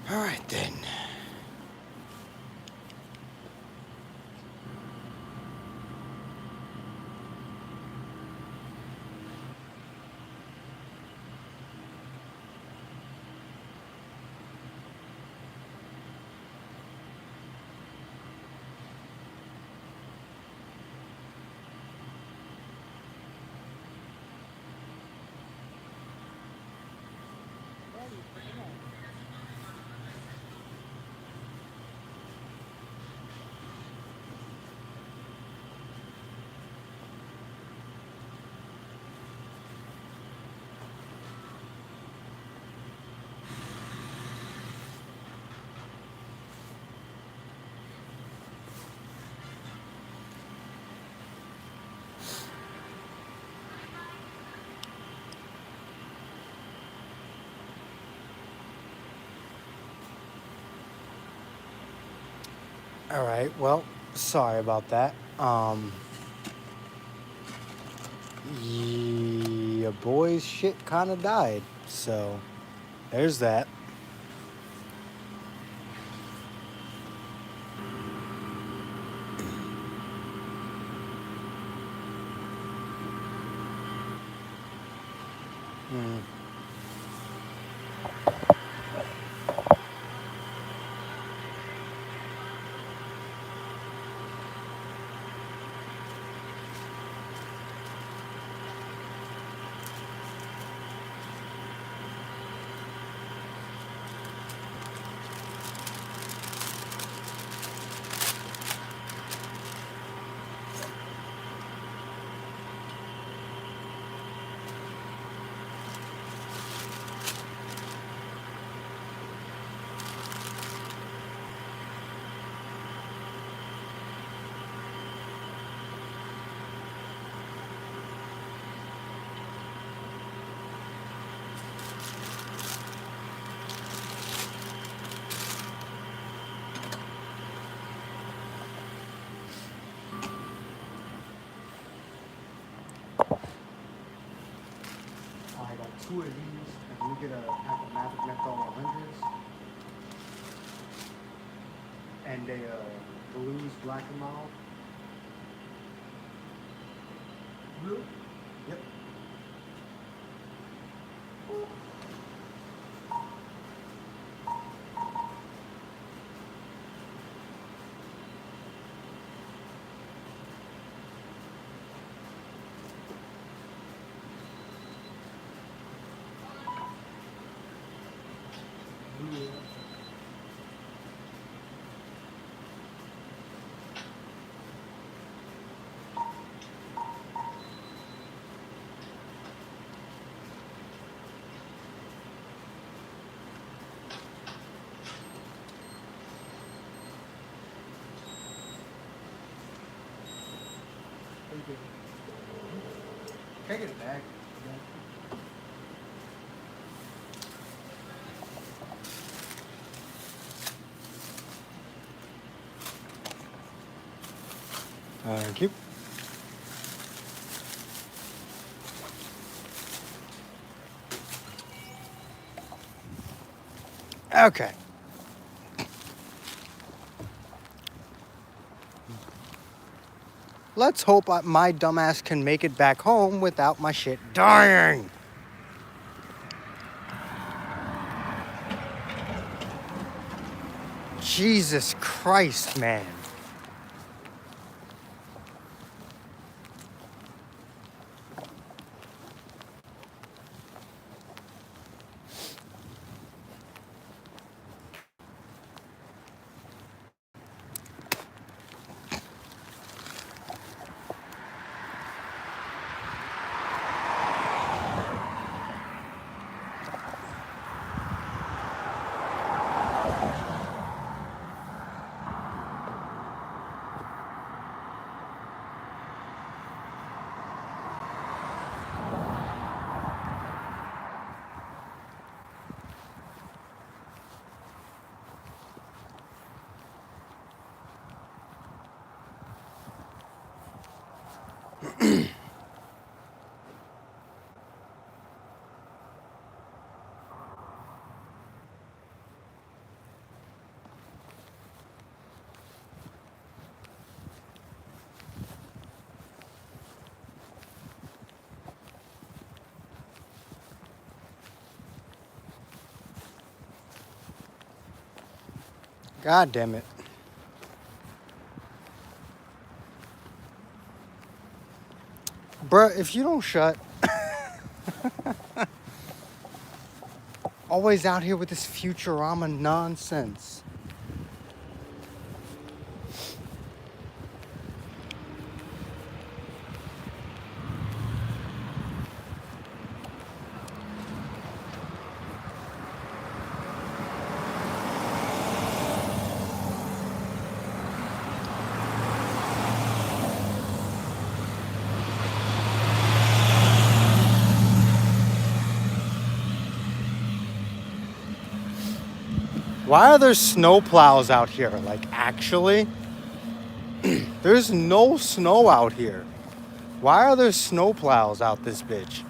All right then. All right. Well, sorry about that. Your boy's shit kind of died. So, there's that. Mm. I got two of these, and we get a pack of Magic Menthol 100s and a Blues Black and Mild. Blue? Yep. Blue. Thank you. Can I get a bag? Thank you. Okay. Let's hope my dumbass can make it back home without my shit dying. Jesus Christ, man. God damn it. Bruh, if you don't shut, always out here with this Futurama nonsense. Why are there snow plows out here? Like, actually? There's no snow out here. Why are there snow plows out this bitch?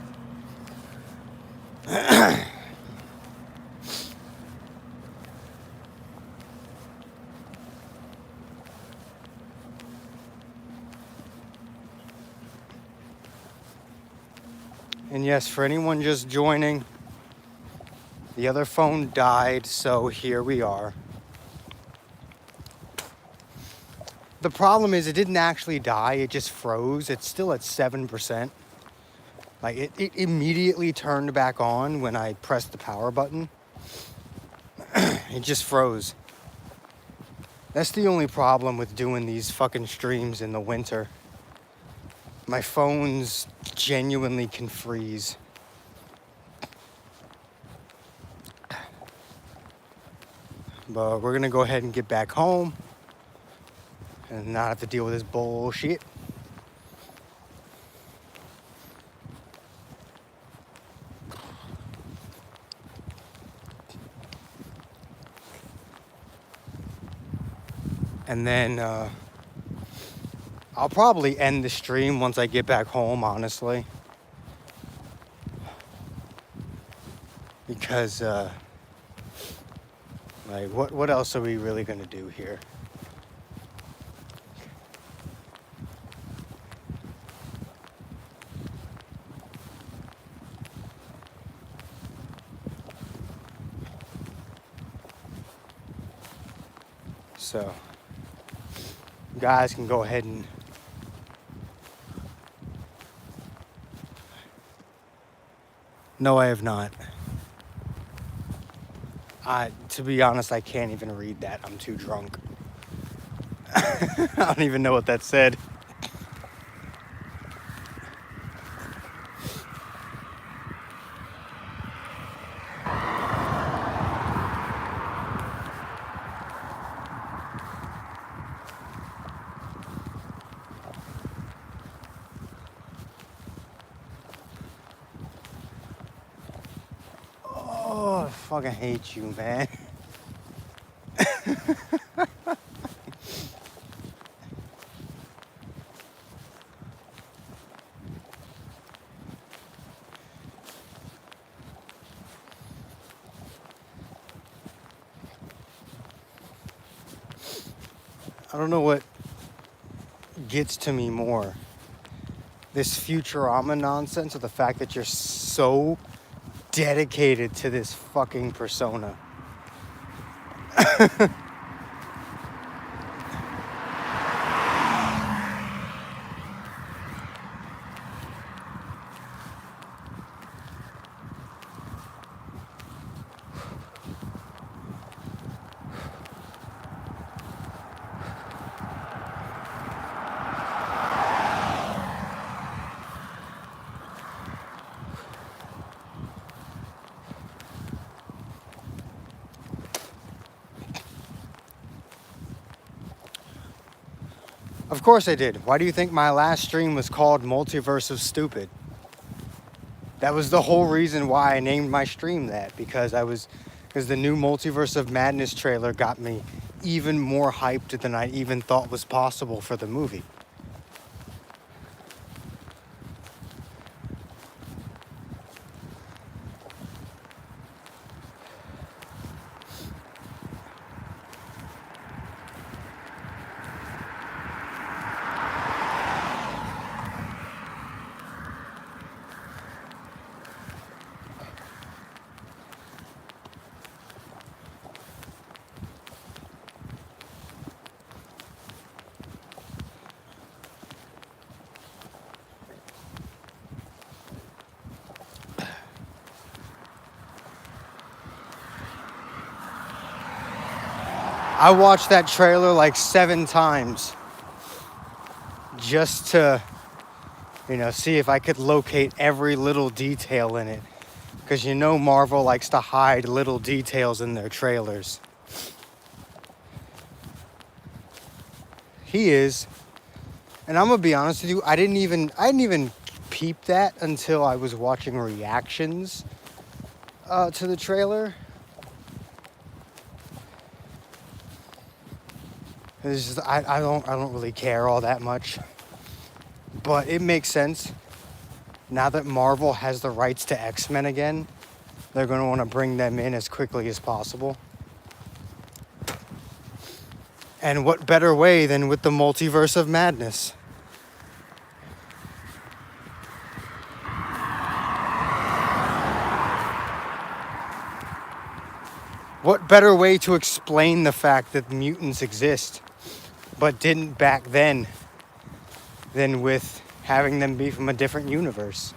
And yes, for anyone just joining, the other phone died, so here we are. The problem is it didn't actually die, it just froze. It's still at 7%. Like, it immediately turned back on when I pressed the power button. It just froze. That's the only problem with doing these fucking streams in the winter. My phones genuinely can freeze. But we're gonna go ahead and get back home and not have to deal with this bullshit. And then I'll probably end the stream once I get back home, honestly. Because, like, what else are we really gonna do here? So, you guys can go ahead and... No, I have not. To be honest, I can't even read that. I'm too drunk. I don't even know what that said. Oh, I fucking hate you, man. I don't know what gets to me more. This Futurama nonsense, or the fact that you're so dedicated to this fucking persona. Of course I did. Why do you think my last stream was called Multiverse of Stupid? That was the whole reason why I named my stream that, because the new Multiverse of Madness trailer got me even more hyped than I even thought was possible for the movie. I watched that trailer like 7 times just to, see if I could locate every little detail in it. Because Marvel likes to hide little details in their trailers. He is. And I'm gonna be honest with you, I didn't even peep that until I was watching reactions to the trailer. It's just, I don't really care all that much. But it makes sense. Now that Marvel has the rights to X-Men again, they're gonna want to bring them in as quickly as possible. And what better way than with the multiverse of madness? What better way to explain the fact that mutants exist, but didn't back then, than with having them be from a different universe?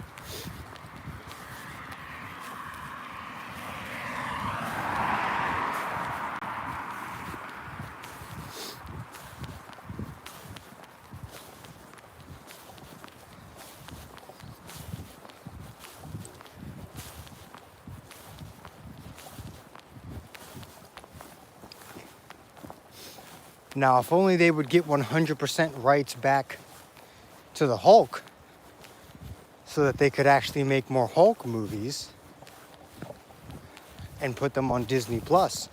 Now, if only they would get 100% rights back to the Hulk so that they could actually make more Hulk movies and put them on Disney Plus.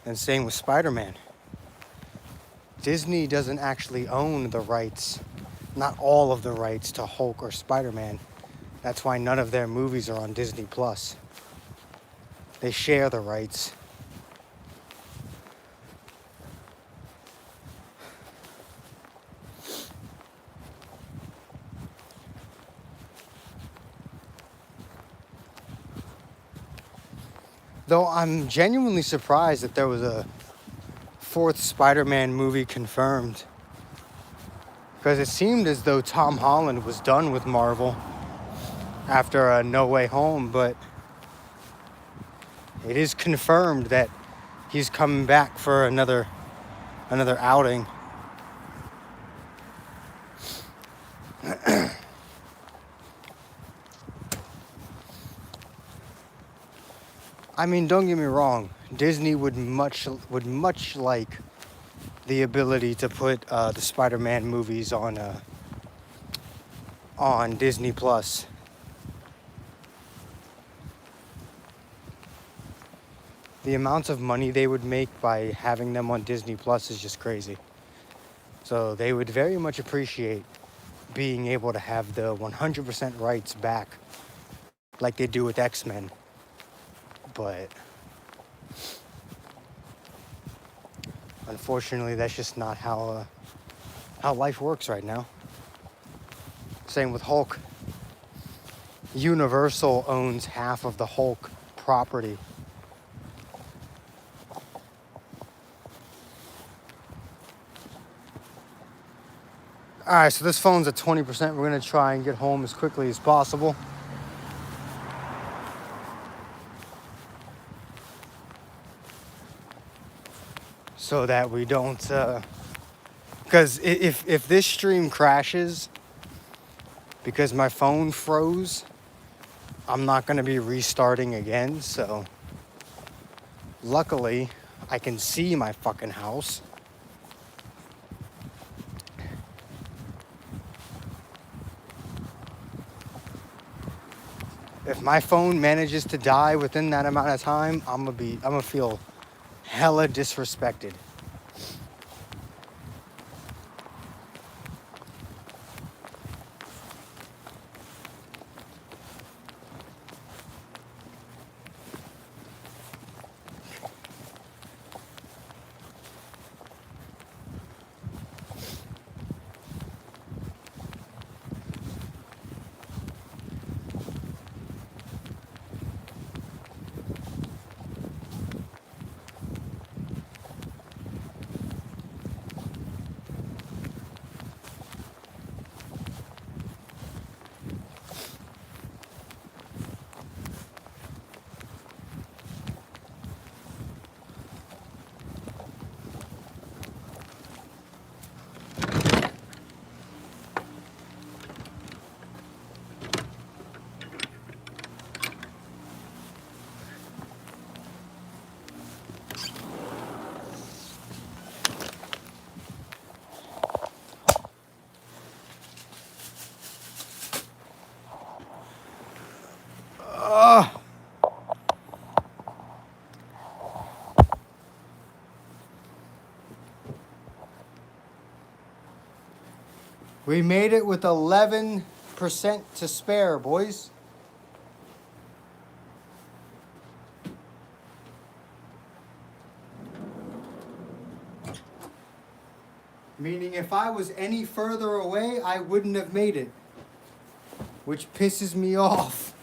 And same with Spider-Man. Disney doesn't actually own the rights, not all of the rights to Hulk or Spider-Man. That's why none of their movies are on Disney Plus. They share the rights. Though I'm genuinely surprised that there was a 4th Spider-Man movie confirmed. Because it seemed as though Tom Holland was done with Marvel after No Way Home, but it is confirmed that he's coming back for another outing. I mean, don't get me wrong. Disney would much like the ability to put the Spider-Man movies on Disney Plus. The amounts of money they would make by having them on Disney Plus is just crazy. So they would very much appreciate being able to have the 100% rights back like they do with X-Men. But unfortunately, that's just not how life works right now. Same with Hulk. Universal owns half of the Hulk property. Alright, so this phone's at 20%. We're going to try and get home as quickly as possible. So that we don't, because if this stream crashes because my phone froze, I'm not going to be restarting again. So luckily, I can see my fucking house. If my phone manages to die within that amount of time, I'm gonna feel hella disrespected. We made it with 11% to spare, boys. Meaning if I was any further away, I wouldn't have made it. Which pisses me off.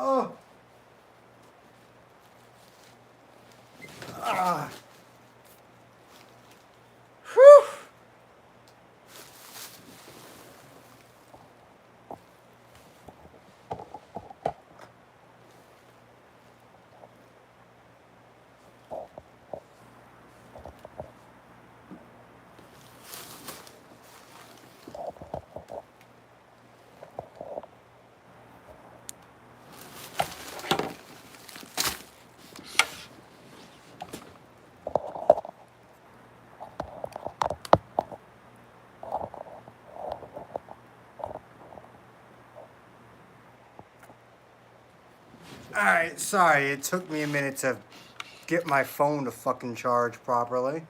Oh. Ah. Whew. Alright, sorry, it took me a minute to get my phone to fucking charge properly.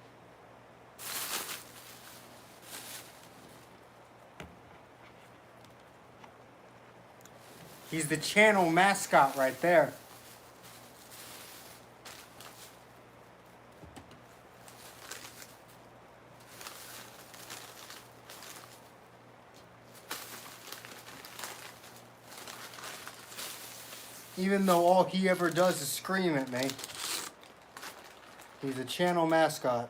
He's the channel mascot right there. Even though all he ever does is scream at me. He's a channel mascot.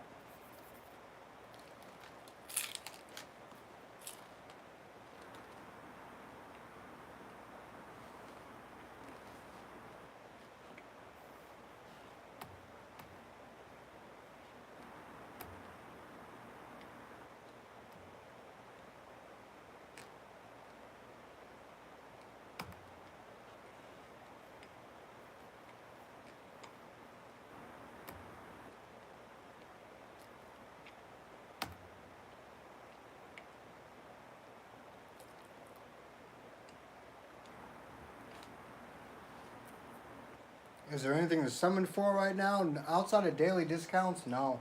Is there anything to summon for right now? Outside of daily discounts? No.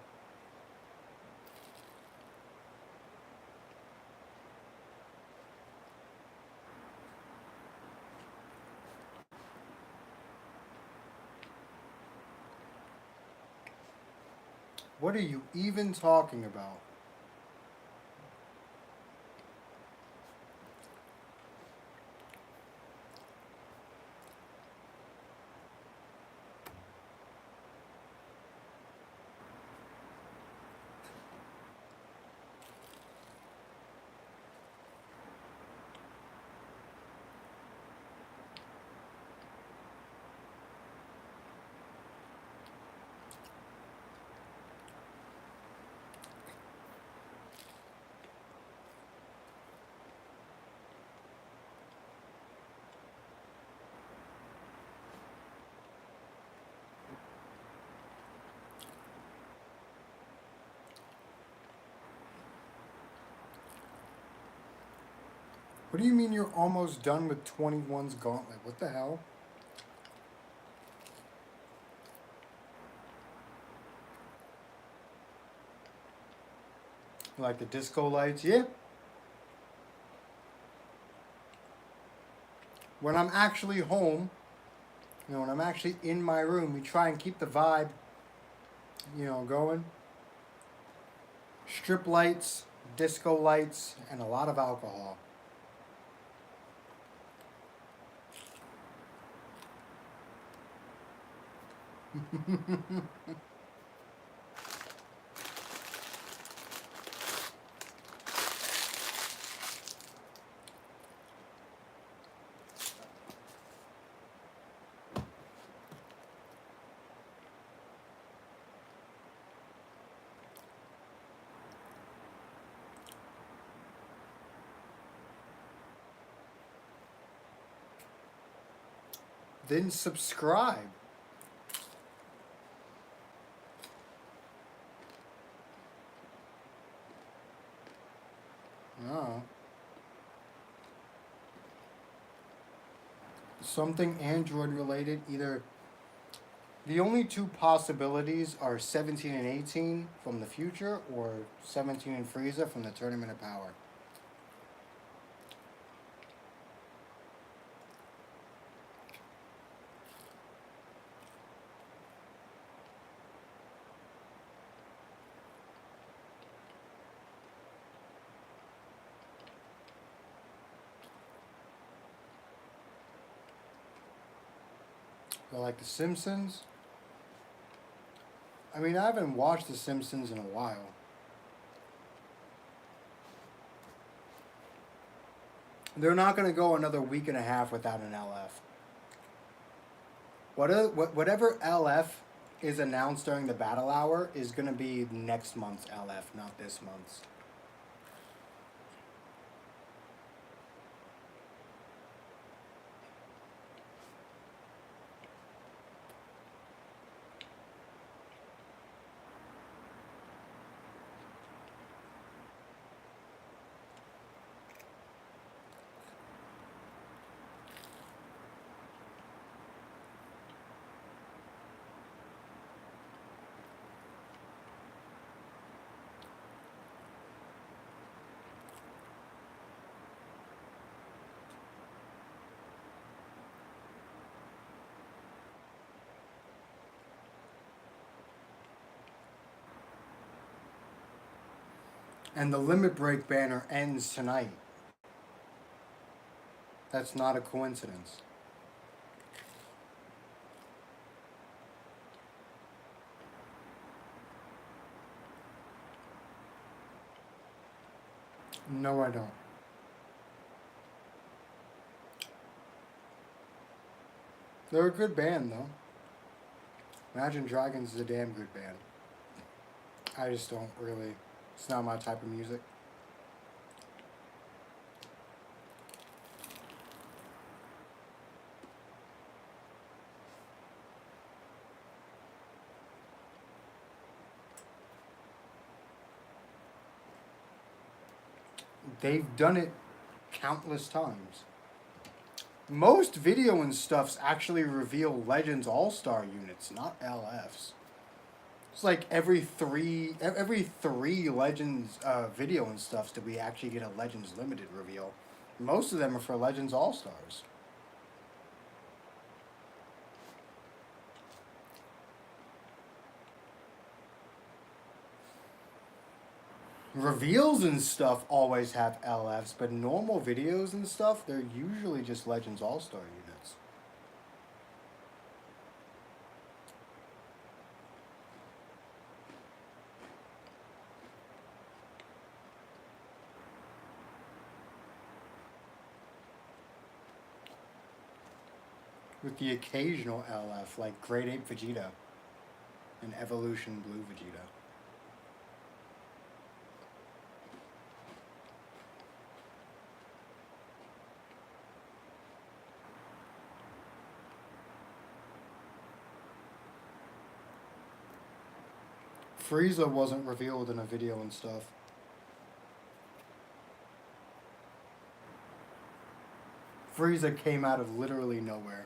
What are you even talking about? What do you mean you're almost done with 21's gauntlet? What the hell? Like the disco lights? Yeah. When I'm actually home, when I'm actually in my room, we try and keep the vibe, going. Strip lights, disco lights, and a lot of alcohol. Then subscribe. Oh. Something Android related, either the only two possibilities are 17 and 18 from the future or 17 and Frieza from the Tournament of Power. Or like The Simpsons. I mean, I haven't watched The Simpsons in a while. They're not going to go another week and a half without an LF. Whatever LF is announced during the battle hour is going to be next month's LF, not this month's. And the Limit Break banner ends tonight. That's not a coincidence. No, I don't. They're a good band, though. Imagine Dragons is a damn good band. I just don't really. It's not my type of music. They've done it countless times. Most video and stuffs actually reveal Legends All-Star units, not LFs. It's like every three Legends video and stuffs did we actually get a Legends Limited reveal. Most of them are for Legends All-Stars. Reveals and stuff always have LFs, but normal videos and stuff, they're usually just Legends All-Star units. With the occasional LF, like Great Ape Vegeta and Evolution Blue Vegeta. Frieza wasn't revealed in a video and stuff. Frieza came out of literally nowhere.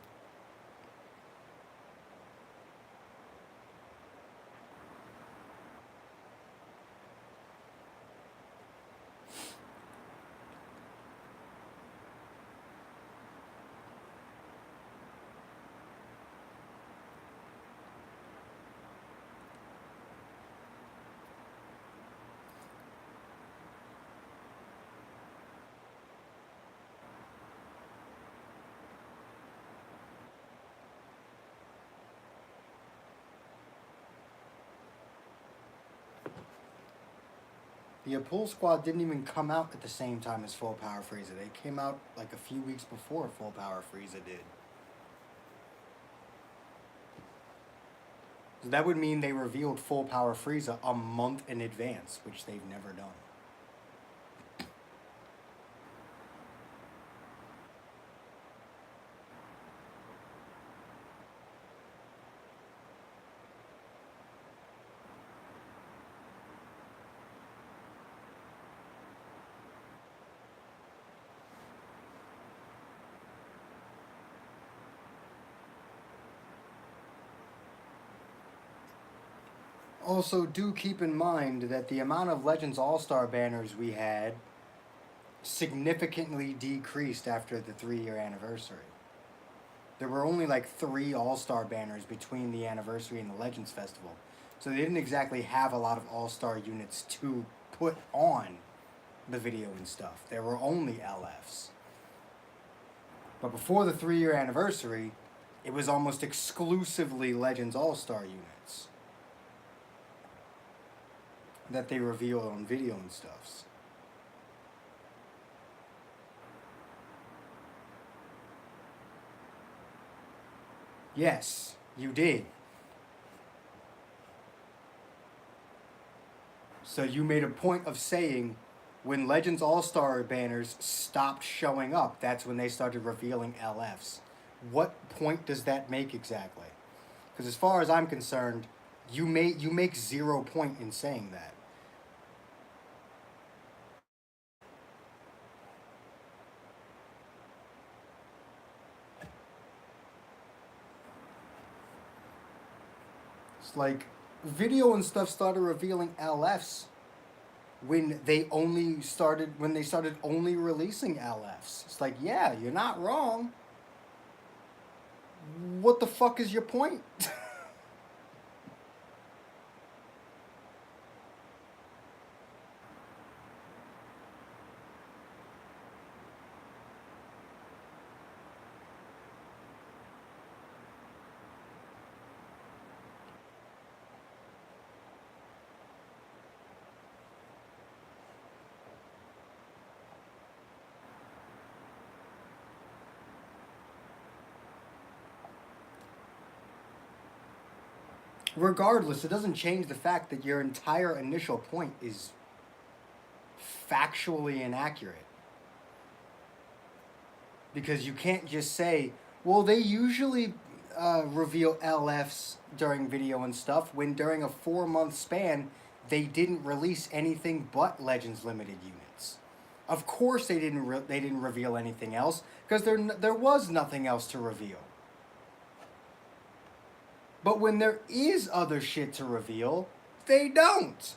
The Pool Squad didn't even come out at the same time as Full Power Frieza. They came out like a few weeks before Full Power Frieza did. So that would mean they revealed Full Power Frieza a month in advance, which they've never done. Also, do keep in mind that the amount of Legends All-Star banners we had significantly decreased after the 3-year anniversary. There were only like 3 All-Star banners between the anniversary and the Legends Festival. So they didn't exactly have a lot of All-Star units to put on the video and stuff. There were only LFs. But before the 3-year anniversary, it was almost exclusively Legends All-Star units that they revealed on video and stuffs. Yes, you did. So you made a point of saying when Legends All-Star banners stopped showing up, that's when they started revealing LFs. What point does that make exactly? Because as far as I'm concerned, you make 0 point in saying that. It's like video and stuff started revealing LFs when they started only releasing LFs. It's like, yeah, you're not wrong. What the fuck is your point? Regardless, it doesn't change the fact that your entire initial point is factually inaccurate. Because you can't just say, well, they usually reveal LFs during video and stuff, when during a 4-month span, they didn't release anything but Legends Limited units. Of course they didn't reveal anything else, because there was nothing else to reveal. But when there is other shit to reveal, they don't.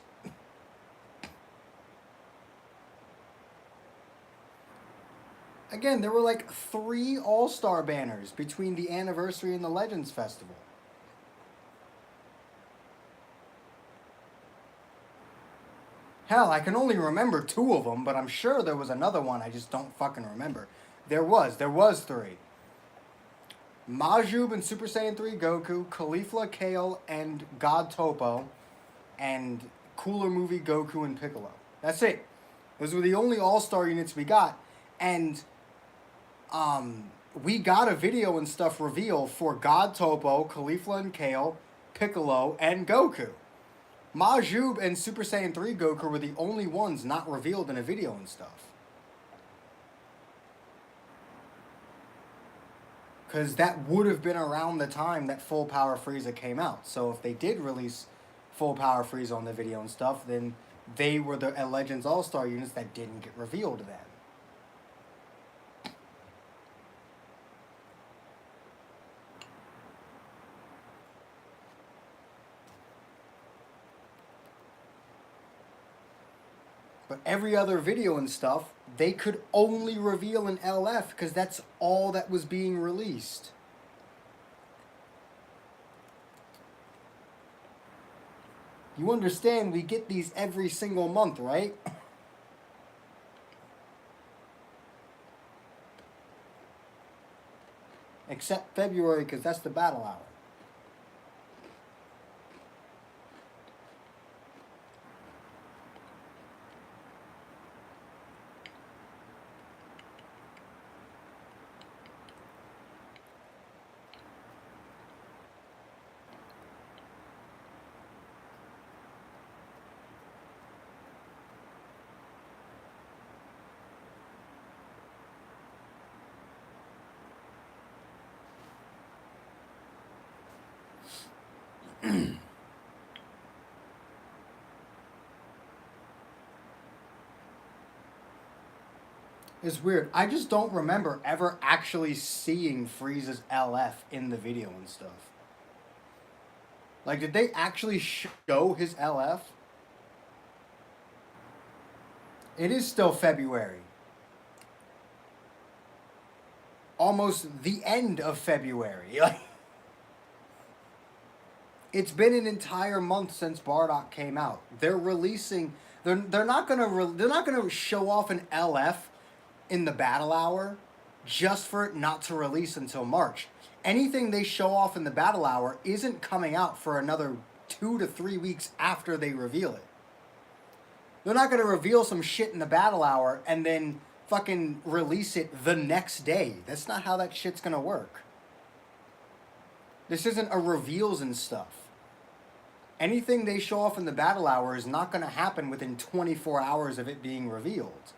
Again, there were like 3 All-Star banners between the anniversary and the Legends Festival. Hell, I can only remember 2 of them, but I'm sure there was another one I just don't fucking remember. There was 3. Majub and Super Saiyan 3 Goku, Caulifla, Kale, and God Topo, and Cooler Movie Goku and Piccolo. That's it. Those were the only All-Star units we got, and we got a video and stuff reveal for God Topo, Caulifla and Kale, Piccolo, and Goku. Majub and Super Saiyan 3 Goku were the only ones not revealed in a video and stuff. Because that would have been around the time that Full Power Frieza came out. So if they did release Full Power Frieza on the video and stuff, then they were the Legends All-Star units that didn't get revealed then. But every other video and stuff, they could only reveal an LF because that's all that was being released. You understand, we get these every single month, right? Except February, because that's the battle hour. It's weird. I just don't remember ever actually seeing Frieza's LF in the video and stuff. Like, did they actually show his LF? It is still February. Almost the end of February. Like, it's been an entire month since Bardock came out. They're releasing. They're not gonna show off an LF in the battle hour just for it not to release until March. Anything they show off in the battle hour isn't coming out for another 2 to 3 weeks after they reveal it. They're not going to reveal some shit in the battle hour and then fucking release it the next day. That's not how that shit's going to work. This isn't a reveals and stuff. Anything they show off in the battle hour is not going to happen within 24 hours of it being revealed.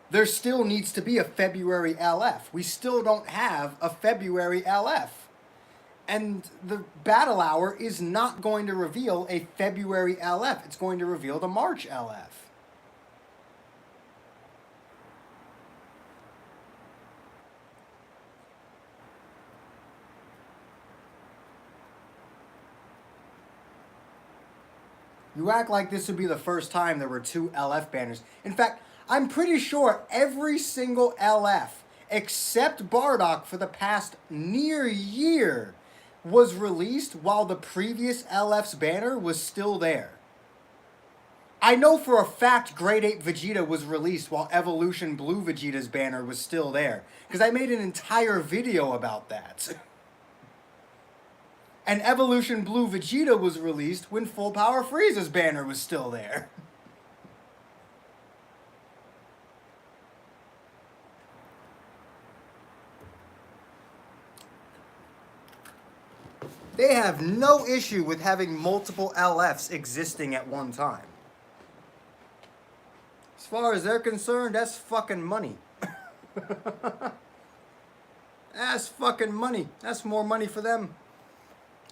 There still needs to be a February LF. We still don't have a February LF. And the battle hour is not going to reveal a February LF. It's going to reveal the March LF. You act like this would be the first time there were 2 LF banners. In fact, I'm pretty sure every single LF, except Bardock for the past near year, was released while the previous LF's banner was still there. I know for a fact Grade 8 Vegeta was released while Evolution Blue Vegeta's banner was still there, because I made an entire video about that. And Evolution Blue Vegeta was released when Full Power Frieza's banner was still there. They have no issue with having multiple LFs existing at one time. As far as they're concerned, that's fucking money. That's fucking money. That's more money for them.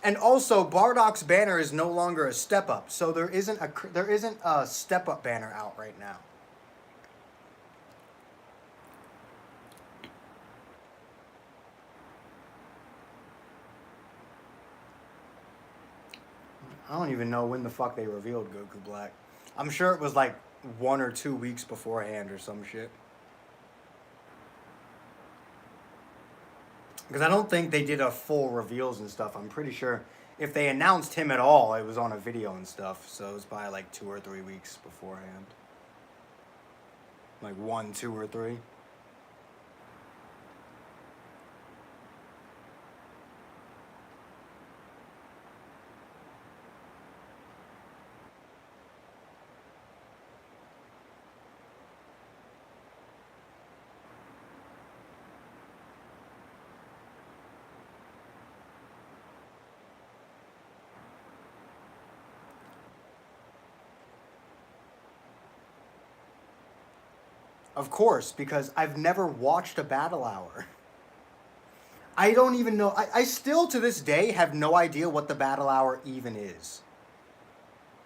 And also, Bardock's banner is no longer a step up, so there isn't a step up banner out right now. I don't even know when the fuck they revealed Goku Black. I'm sure it was like 1 or 2 weeks beforehand or some shit. Because I don't think they did a full reveals and stuff. I'm pretty sure if they announced him at all, it was on a video and stuff. So it was probably like 2 or 3 weeks beforehand. Like 1, 2, or 3. Of course, because I've never watched a battle hour. I don't even know. I still, to this day, have no idea what the battle hour even is.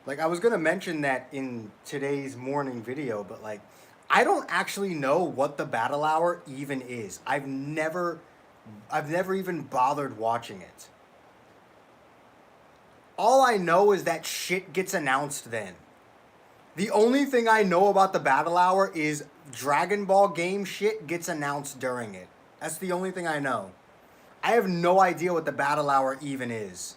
Like, I was going to mention that in today's morning video, but, like, I don't actually know what the battle hour even is. I've never even bothered watching it. All I know is that shit gets announced then. The only thing I know about the battle hour is Dragon Ball game shit gets announced during it. That's the only thing I know. I have no idea what the battle hour even is.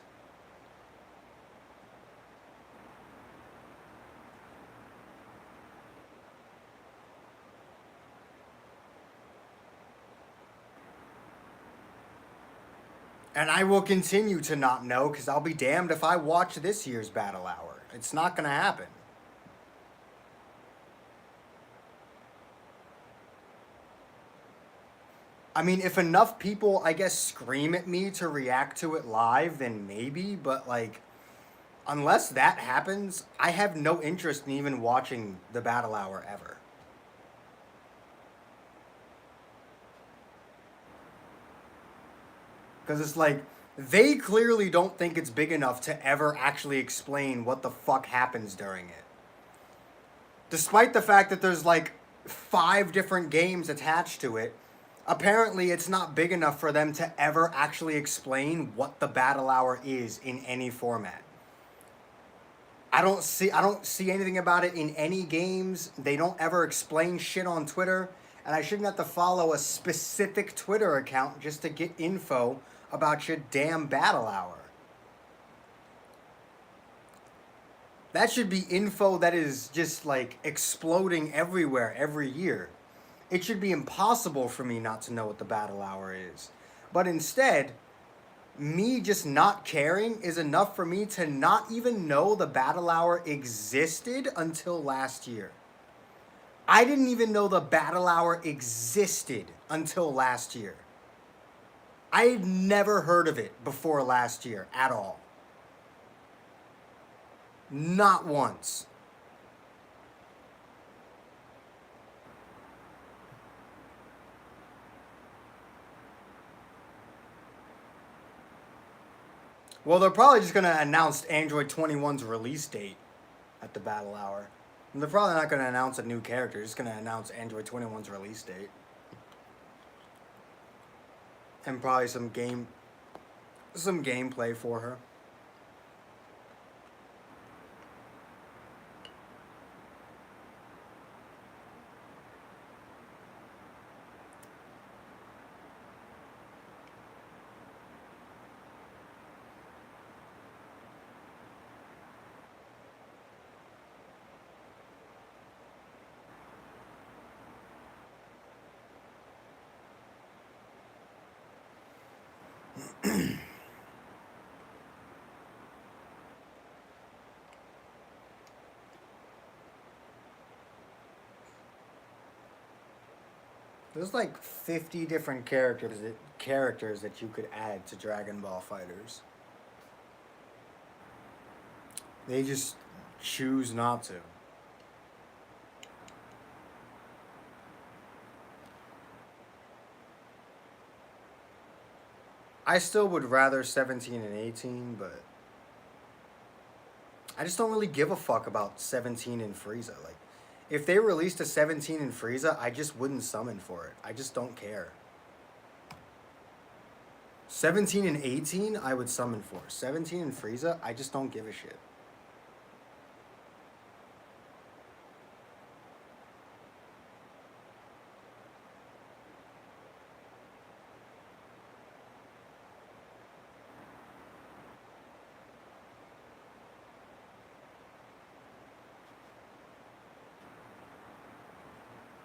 And I will continue to not know, because I'll be damned if I watch this year's battle hour. It's not going to happen. I mean, if enough people, I guess, scream at me to react to it live, then maybe, but, like, unless that happens, I have no interest in even watching the battle hour ever. Because it's They clearly don't think it's big enough to ever actually explain what the fuck happens during it. Despite the fact that there's like 5 different games attached to it, apparently it's not big enough for them to ever actually explain what the battle hour is in any format. I don't see anything about it in any games. They don't ever explain shit on Twitter, and I shouldn't have to follow a specific Twitter account just to get info about your damn battle hour. That should be info that is just like exploding everywhere every year. It should be impossible for me not to know what the battle hour is. But instead, me just not caring is enough for me to not even know the battle hour existed until last year. I didn't even know the battle hour existed until last year. I had never heard of it before last year at all. Not once. Well, they're probably just going to announce Android 21's release date at the battle hour. And they're probably not going to announce a new character. They're just going to announce Android 21's release date. And probably some gameplay for her. There's like 50 different characters that you could add to Dragon Ball Fighters. They just choose not to. I still would rather 17 and 18, but I just don't really give a fuck about 17 and Frieza. Like, if they released a 17 and Frieza, I just wouldn't summon for it. I just don't care. 17 and 18, I would summon for. 17 and Frieza, I just don't give a shit.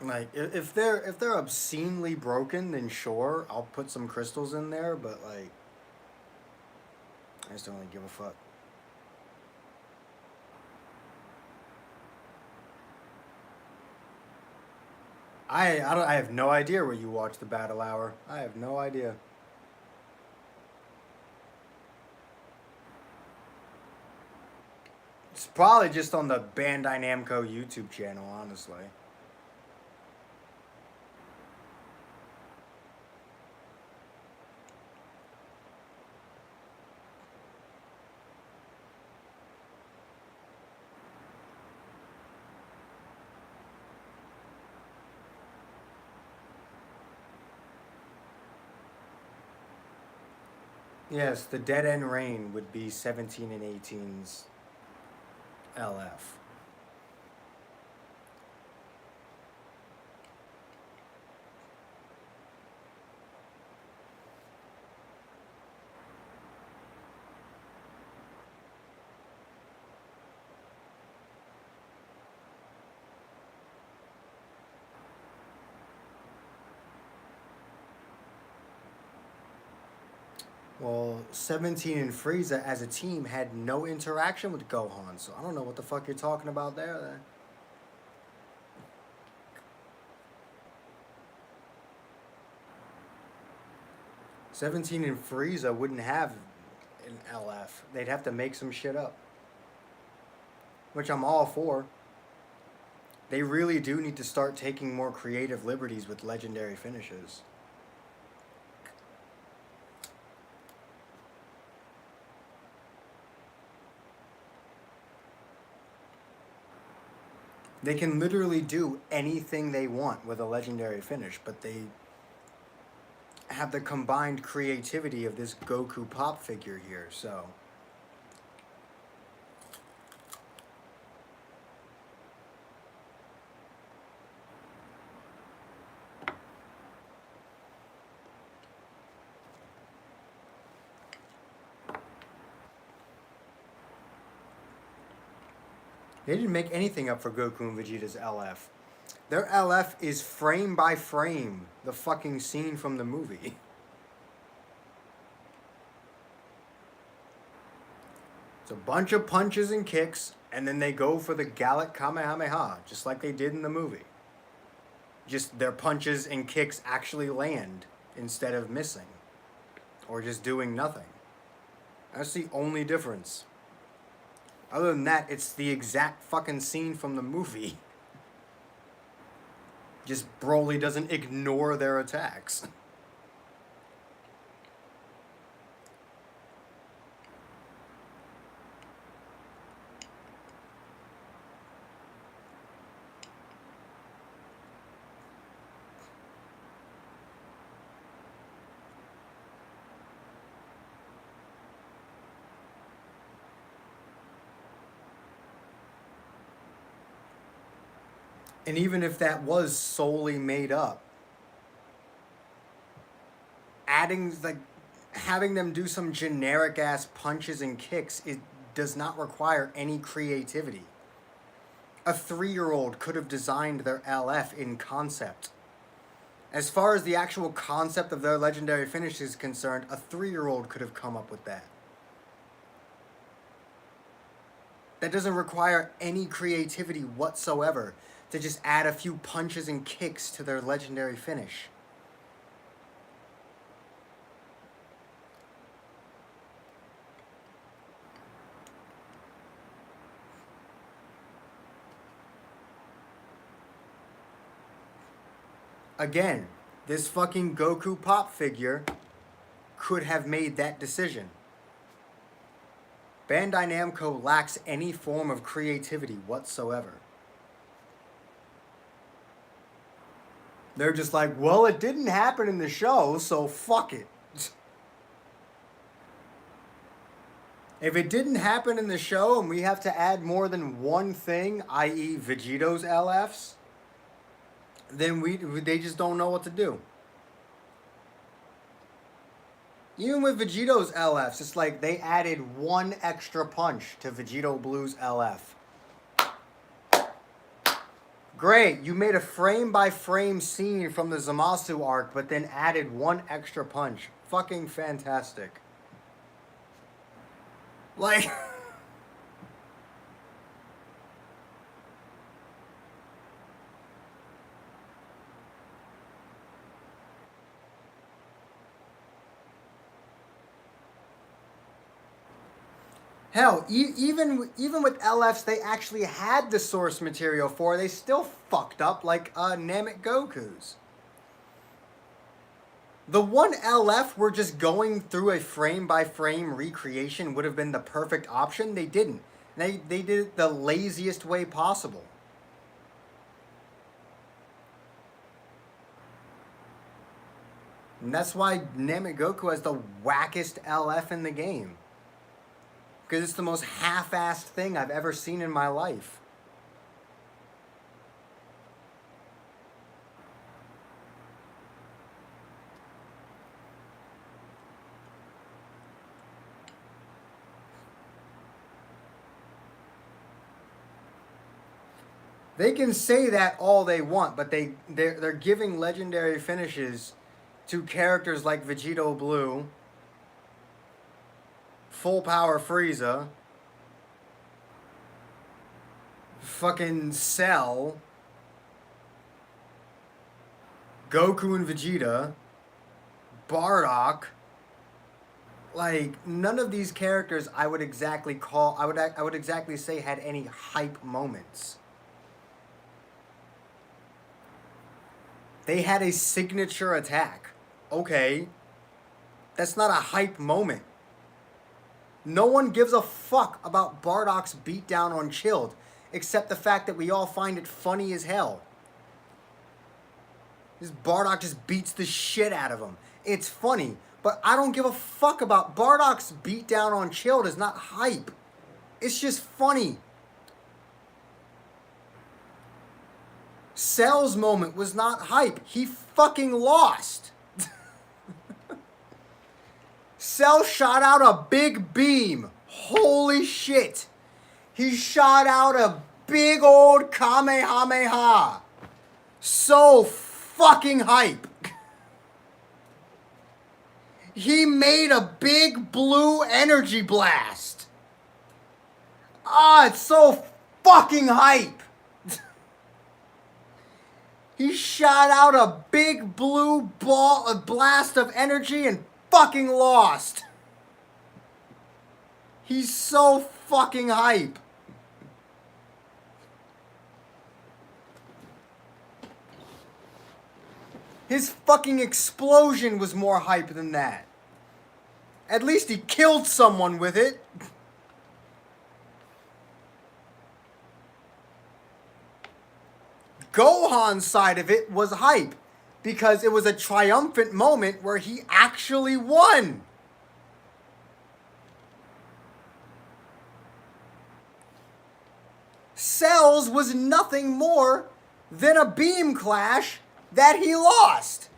Like, if they're obscenely broken, then sure, I'll put some crystals in there, but like, I just don't really give a fuck. I have no idea where you watch the battle hour. I have no idea. It's probably just on the Bandai Namco YouTube channel, honestly. Yes, the Dead End Rain would be 17 and 18's LF. Well, 17 and Frieza as a team had no interaction with Gohan, so I don't know what the fuck you're talking about there then. 17 and Frieza wouldn't have an LF. They'd have to make some shit up. Which I'm all for. They really do need to start taking more creative liberties with legendary finishes. They can literally do anything they want with a legendary finish, but they have the combined creativity of this Goku pop figure here, so... They didn't make anything up for Goku and Vegeta's LF. Their LF is frame by frame the fucking scene from the movie. It's a bunch of punches and kicks, and then they go for the Gallic Kamehameha, just like they did in the movie. Just their punches and kicks actually land instead of missing. Or just doing nothing. That's the only difference. Other than that, it's the exact fucking scene from the movie. Just Broly doesn't ignore their attacks. And even if that was solely made up, having them do some generic ass punches and kicks, it does not require any creativity. A 3-year-old could have designed their LF in concept. As far as the actual concept of their legendary finish is concerned, a 3-year-old could have come up with that. That doesn't require any creativity whatsoever to just add a few punches and kicks to their legendary finish. Again, this fucking Goku pop figure could have made that decision. Bandai Namco lacks any form of creativity whatsoever. They're just like, well, it didn't happen in the show, so fuck it. If it didn't happen in the show and we have to add more than one thing, i.e. Vegito's LFs, then they just don't know what to do. Even with Vegito's LFs, it's like they added one extra punch to Vegito Blue's LF. Great, you made a frame-by-frame scene from the Zamasu arc, but then added one extra punch. Fucking fantastic. Like... Hell, even with LFs they actually had the source material for, they still fucked up like Namek Goku's. The one LF we're just going through a frame-by-frame recreation would have been the perfect option. They didn't. They did it the laziest way possible. And that's why Namek Goku has the wackest LF in the game. Because it's the most half-assed thing I've ever seen in my life. They can say that all they want, but they're giving legendary finishes to characters like Vegito Blue, Full Power Frieza, fucking Cell, Goku and Vegeta, Bardock. Like, none of these characters I would exactly say had any hype moments. They had a signature attack. Okay. That's not a hype moment. No one gives a fuck about Bardock's beatdown on Chilled. except the fact that we all find it funny as hell. This Bardock just beats the shit out of him. It's funny, but I don't give a fuck about Bardock's beatdown on Chilled is not hype. It's just funny. Cell's moment was not hype. He fucking lost. Cell shot out a big beam. Holy shit. He shot out a big old Kamehameha. So fucking hype. He made a big blue energy blast. Ah, it's so fucking hype. He shot out a big blue ball, a blast of energy and fucking lost. He's so fucking hype. His fucking explosion was more hype than that. At least he killed someone with it. Gohan's side of it was hype because it was a triumphant moment where he actually won. Cell's was nothing more than a beam clash that he lost.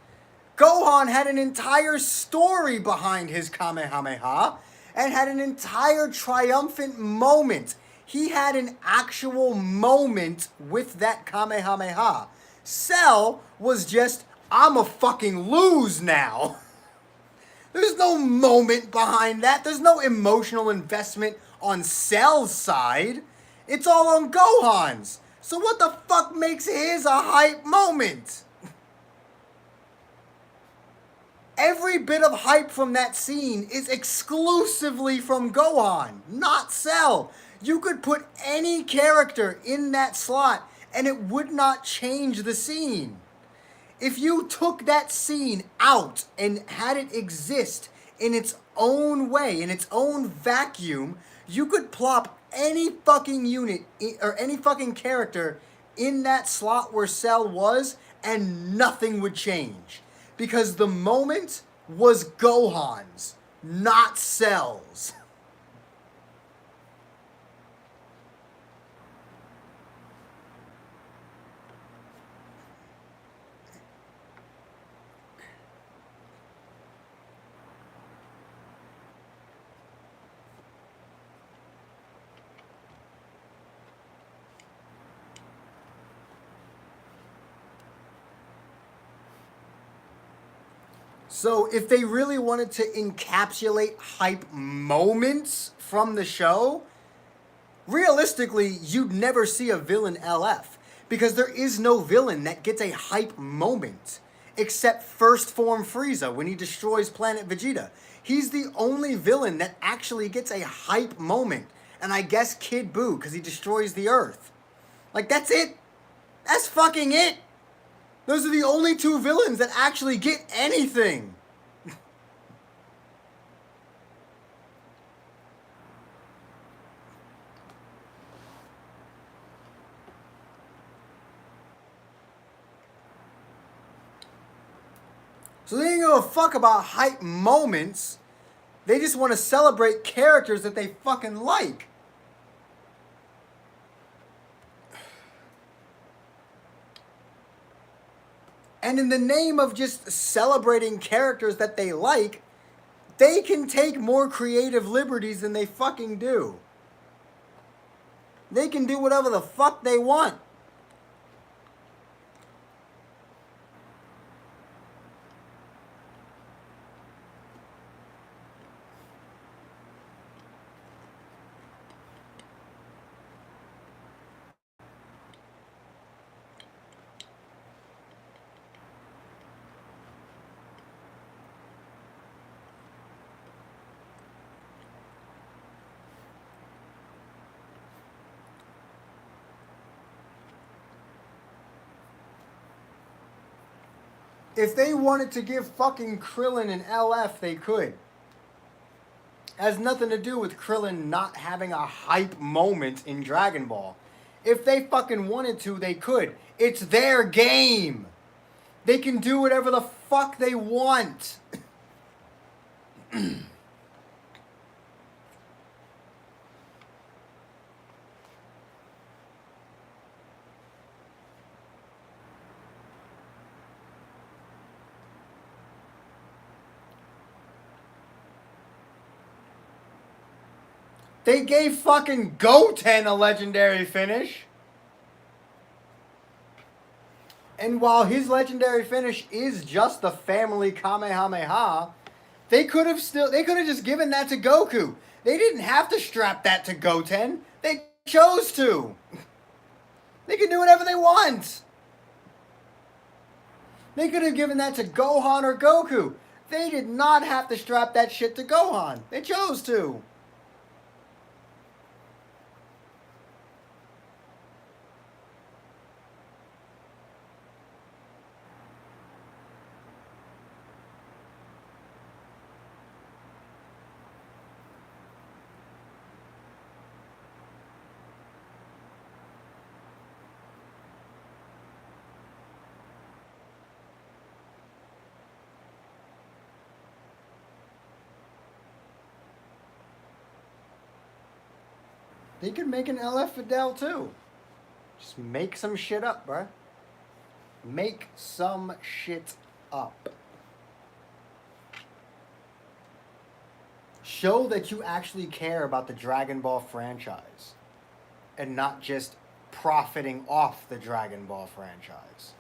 Gohan had an entire story behind his Kamehameha and had an entire triumphant moment. He had an actual moment with that Kamehameha. Cell was just, I'ma fucking lose now. There's no moment behind that. There's no emotional investment on Cell's side. It's all on Gohan's. So what the fuck makes his a hype moment? Every bit of hype from that scene is exclusively from Gohan, not Cell. You could put any character in that slot and it would not change the scene. If you took that scene out and had it exist in its own way, in its own vacuum, you could plop any fucking unit or any fucking character in that slot where Cell was and nothing would change. Because the moment was Gohan's, not Cell's. So if they really wanted to encapsulate hype moments from the show, realistically, you'd never see a villain LF. Because there is no villain that gets a hype moment. Except First Form Frieza when he destroys Planet Vegeta. He's the only villain that actually gets a hype moment. And I guess Kid Buu, because he destroys the Earth. Like, that's it. That's fucking it. Those are the only two villains that actually get anything. So they don't give a fuck about hype moments. They just want to celebrate characters that they fucking like. And in the name of just celebrating characters that they like, they can take more creative liberties than they fucking do. They can do whatever the fuck they want. If they wanted to give fucking Krillin an LF, they could. It has nothing to do with Krillin not having a hype moment in Dragon Ball. If they fucking wanted to, they could. It's their game. They can do whatever the fuck they want. They gave fucking Goten a legendary finish. And while his legendary finish is just the family Kamehameha, they could have just given that to Goku. They didn't have to strap that to Goten. They chose to. They can do whatever they want. They could have given that to Gohan or Goku. They did not have to strap that shit to Gohan. They chose to. They could make an LF Fidel too. Just make some shit up, bruh. Make some shit up. Show that you actually care about the Dragon Ball franchise and not just profiting off the Dragon Ball franchise.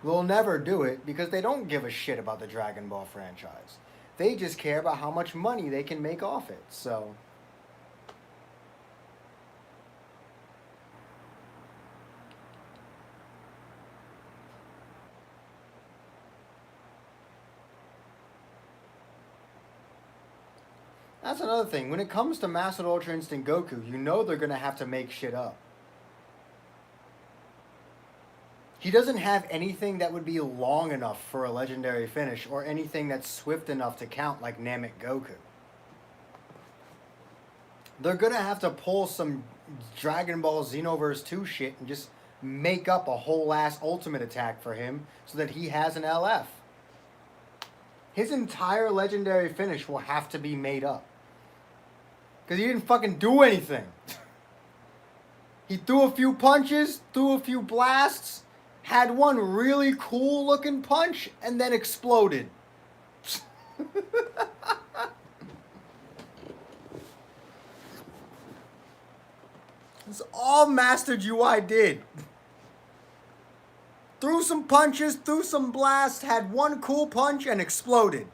They'll never do it because they don't give a shit about the Dragon Ball franchise. They just care about how much money they can make off it. So that's another thing. When it comes to Master Ultra Instinct Goku, you know they're going to have to make shit up. He doesn't have anything that would be long enough for a legendary finish or anything that's swift enough to count like Namek Goku. They're going to have to pull some Dragon Ball Xenoverse 2 shit and just make up a whole ass ultimate attack for him so that he has an LF. His entire legendary finish will have to be made up. Because he didn't fucking do anything. He threw a few punches, threw a few blasts, had one really cool looking punch, and then exploded. That's all Master UI did. Threw some punches, threw some blasts, had one cool punch, and exploded.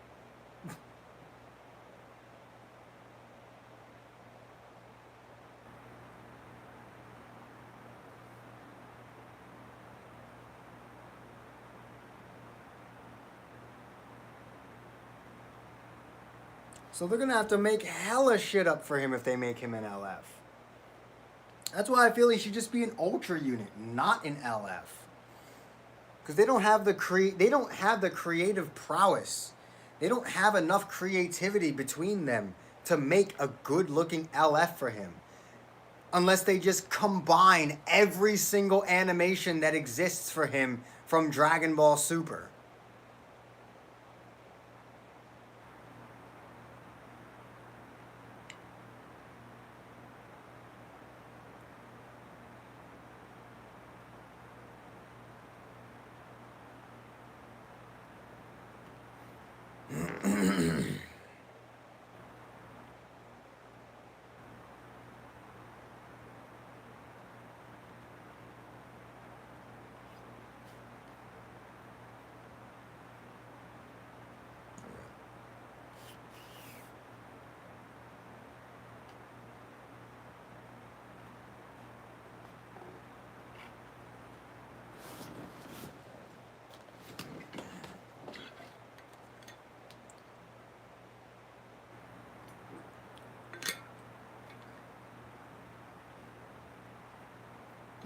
So they're going to have to make hella shit up for him if they make him an LF. That's why I feel he should just be an Ultra unit, not an LF. Because they don't have the creative prowess. They don't have enough creativity between them to make a good-looking LF for him. Unless they just combine every single animation that exists for him from Dragon Ball Super.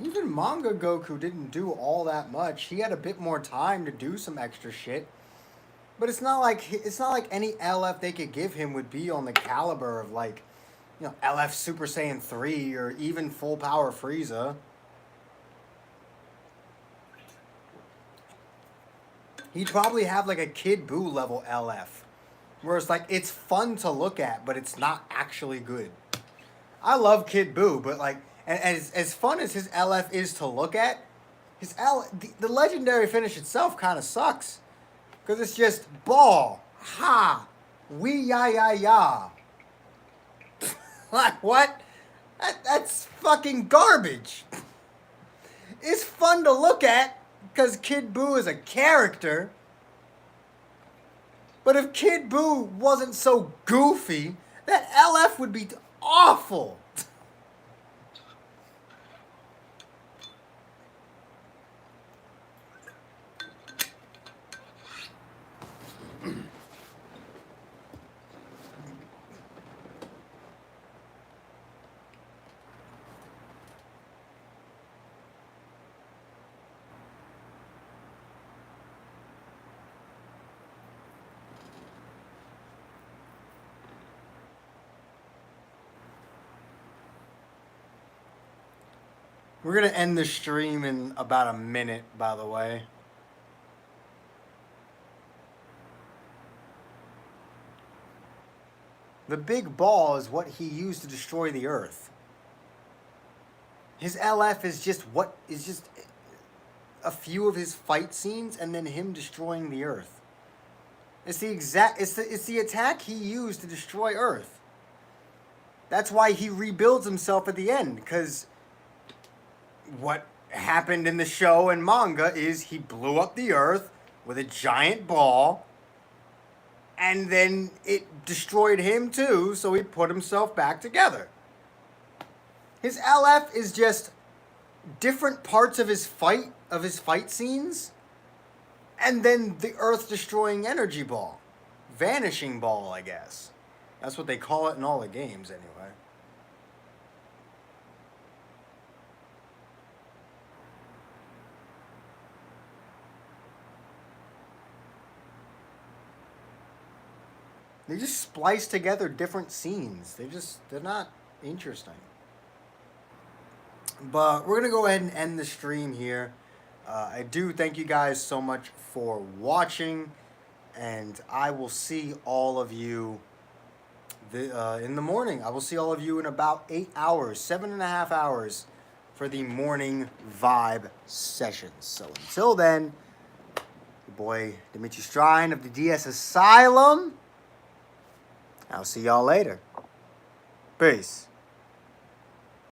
Even manga Goku didn't do all that much. He had a bit more time to do some extra shit. But it's not like any LF they could give him would be on the caliber of like, LF Super Saiyan 3 or even full power Frieza. He'd probably have like a Kid Buu level LF. Where it's like, it's fun to look at, but it's not actually good. I love Kid Buu, but like, as fun as his LF is to look at, the legendary finish itself kind of sucks. Because it's just ball, ha, wee ya ya ya. Like, what? That's fucking garbage. It's fun to look at because Kid Buu is a character. But if Kid Buu wasn't so goofy, that LF would be awful. We're going to end the stream in about a minute, by the way. The big ball is what he used to destroy the Earth. His LF is just a few of his fight scenes and then him destroying the Earth. It's the attack he used to destroy Earth. That's why he rebuilds himself at the end, because what happened in the show and manga is he blew up the Earth with a giant ball, and then it destroyed him too, so he put himself back together. His LF is just different parts of his fight scenes, and then the Earth destroying energy ball. Vanishing ball, I guess. That's what they call it in all the games anyway. They just splice together different scenes. They're not interesting. But we're going to go ahead and end the stream here. I do thank you guys so much for watching. And I will see all of you in the morning. I will see all of you in about 8 hours, 7.5 hours for the morning vibe sessions. So until then, your boy Dimitri Strine of the DS Asylum. I'll see y'all later. Peace.